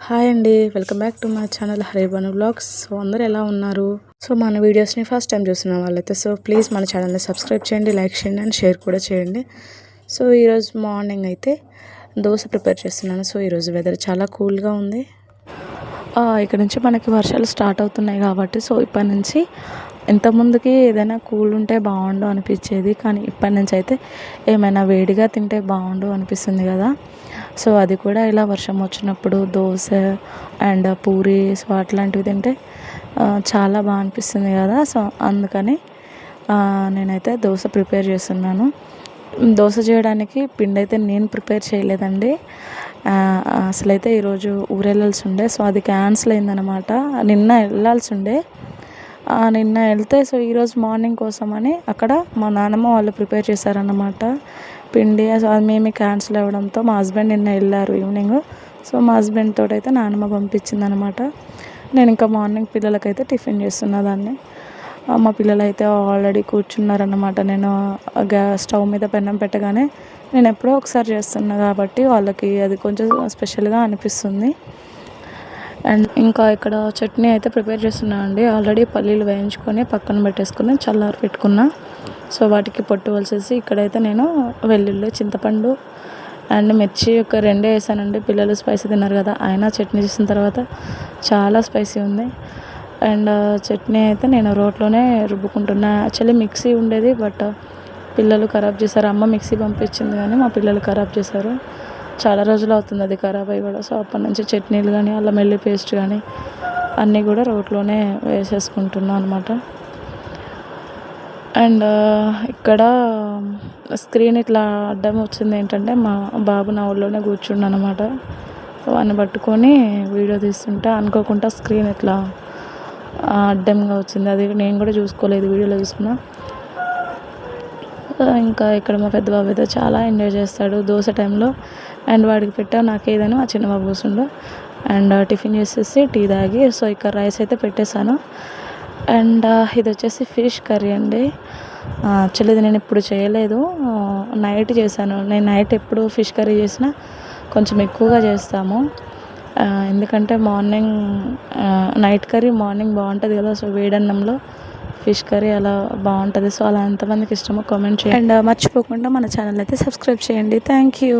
Hi అండి, welcome back to my channel Haribanu vlogs. So అందరూ ఎలా ఉన్నారు? సో మన వీడియోస్ని ఫస్ట్ టైం చూస్తున్న వాళ్ళైతే ప్లీజ్ మన ఛానల్ని సబ్స్క్రైబ్ చేయండి, లైక్ చేయండి అండ్ షేర్ కూడా చేయండి. సో ఈరోజు మార్నింగ్ అయితే దోశ ప్రిపేర్ చేస్తున్నాను. సో ఈరోజు వెదర్ చాలా కూల్గా ఉంది. ఇక్కడ నుంచి మనకి వర్షాలు స్టార్ట్ అవుతున్నాయి కాబట్టి ఇప్పటి నుంచి ఇంతకుముందుకి ఏదైనా కూల్ ఉంటే బాగుండు అనిపించేది, కానీ ఇప్పటి నుంచి అయితే ఏమైనా వేడిగా తింటే బాగుండు అనిపిస్తుంది కదా. సో అది కూడా ఇలా వర్షం వచ్చినప్పుడు దోశ అండ్ పూరి అట్లాంటివి తింటే చాలా బాగా అనిపిస్తుంది కదా. సో అందుకని నేనైతే దోశ ప్రిపేర్ చేస్తున్నాను. దోశ చేయడానికి పిండి అయితే నేను ప్రిపేర్ చేయలేదండి. అసలైతే ఈరోజు ఊరెళ్ళాల్సి ఉండే, సో అది క్యాన్సిల్ అయిందనమాట. నిన్న వెళ్ళాల్సి ఉండే, నిన్న వెళ్తే ఈరోజు మార్నింగ్ కోసమని అక్కడ మా నాన్నమ్మ వాళ్ళు ప్రిపేర్ చేశారన్నమాట పిండి. సో అది మేము క్యాన్సిల్ అవ్వడంతో మా హస్బెండ్ నిన్న వెళ్ళారు ఈవినింగ్. సో మా హస్బెండ్ తోటి అయితే నాన్నమ్మ పంపించింది అనమాట. నేను ఇంకా మార్నింగ్ పిల్లలకైతే టిఫిన్ చేస్తున్నా దాన్ని. మా పిల్లలు అయితే ఆల్రెడీ కూర్చున్నారన్నమాట. నేను స్టవ్ మీద పెన్నం పెట్టగానే నేను ఎప్పుడో ఒకసారి చేస్తున్నా కాబట్టి వాళ్ళకి అది కొంచెం స్పెషల్గా అనిపిస్తుంది. అండ్ ఇంకా ఇక్కడ చట్నీ అయితే ప్రిపేర్ చేస్తున్నా అండి. ఆల్రెడీ పల్లీలు వేయించుకొని పక్కన పెట్టేసుకుని చల్లారి పెట్టుకున్నా. సో వాటికి పొట్టు వలిసేసి ఇక్కడైతే నేను వెల్లుల్లి, చింతపండు అండ్ మిర్చి ఒక 2 వేసానండి. పిల్లలు స్పైసీ తిన్నారు కదా, అయినా చట్నీ చేసిన తర్వాత చాలా స్పైసీ ఉంది. అండ్ చట్నీ అయితే నేను రోట్లోనే రుబ్బుకుంటున్నా. యాక్చువల్లీ మిక్సీ ఉండేది, బట్ పిల్లలు ఖరాబ్ చేశారు. అమ్మ మిక్సీ పంపించింది కానీ మా పిల్లలు ఖరాబ్ చేశారు. చాలా రోజులు అవుతుంది అది ఖరాబ్ అయ్యి కూడా. సో అప్పటి నుంచి చట్నీలు కానీ అల్లం వెల్లుల్లి పేస్ట్ కానీ అన్నీ కూడా రోట్లోనే వేసేసుకుంటున్నాను అనమాట. అండ్ ఇక్కడ స్క్రీన్ ఇట్లా అడ్డం వచ్చింది ఏంటంటే మా బాబు నా ఊళ్ళోనే కూర్చుండు అనమాట. వాడిని పట్టుకొని వీడియో తీస్తుంటే అనుకోకుండా స్క్రీన్ ఇట్లా అడ్డంగా వచ్చింది. అది నేను కూడా చూసుకోలేదు, వీడియోలో చూసుకున్నా. ఇంకా ఇక్కడ మా పెద్ద బాబు అయితే చాలా ఎంజాయ్ చేస్తాడు దోశ టైంలో. అండ్ వాడికి పెట్టా నాకేదని మా చిన్న బాబు కూర్చుండు. అండ్ టిఫిన్ చేసేసి టీ తాగి ఇక్కడ రైస్ అయితే పెట్టేశాను. అండ్ ఇది వచ్చేసి ఫిష్ కర్రీ అండి. యాక్చువల్లీ ఇది నేను ఇప్పుడు చేయలేదు, నైట్ చేశాను. నేను నైట్ ఎప్పుడు ఫిష్ కర్రీ చేసినా కొంచెం ఎక్కువగా చేస్తాము, ఎందుకంటే మార్నింగ్ నైట్ కర్రీ మార్నింగ్ బాగుంటుంది కదా. సో వేడన్నంలో ఫిష్ కర్రీ అలా బాగుంటుంది. సో అలా ఎంతమందికి ఇష్టమో కామెంట్ చేయండి. అండ్ మర్చిపోకుండా మన ఛానల్ అయితే సబ్స్క్రైబ్ చేయండి. Thank you.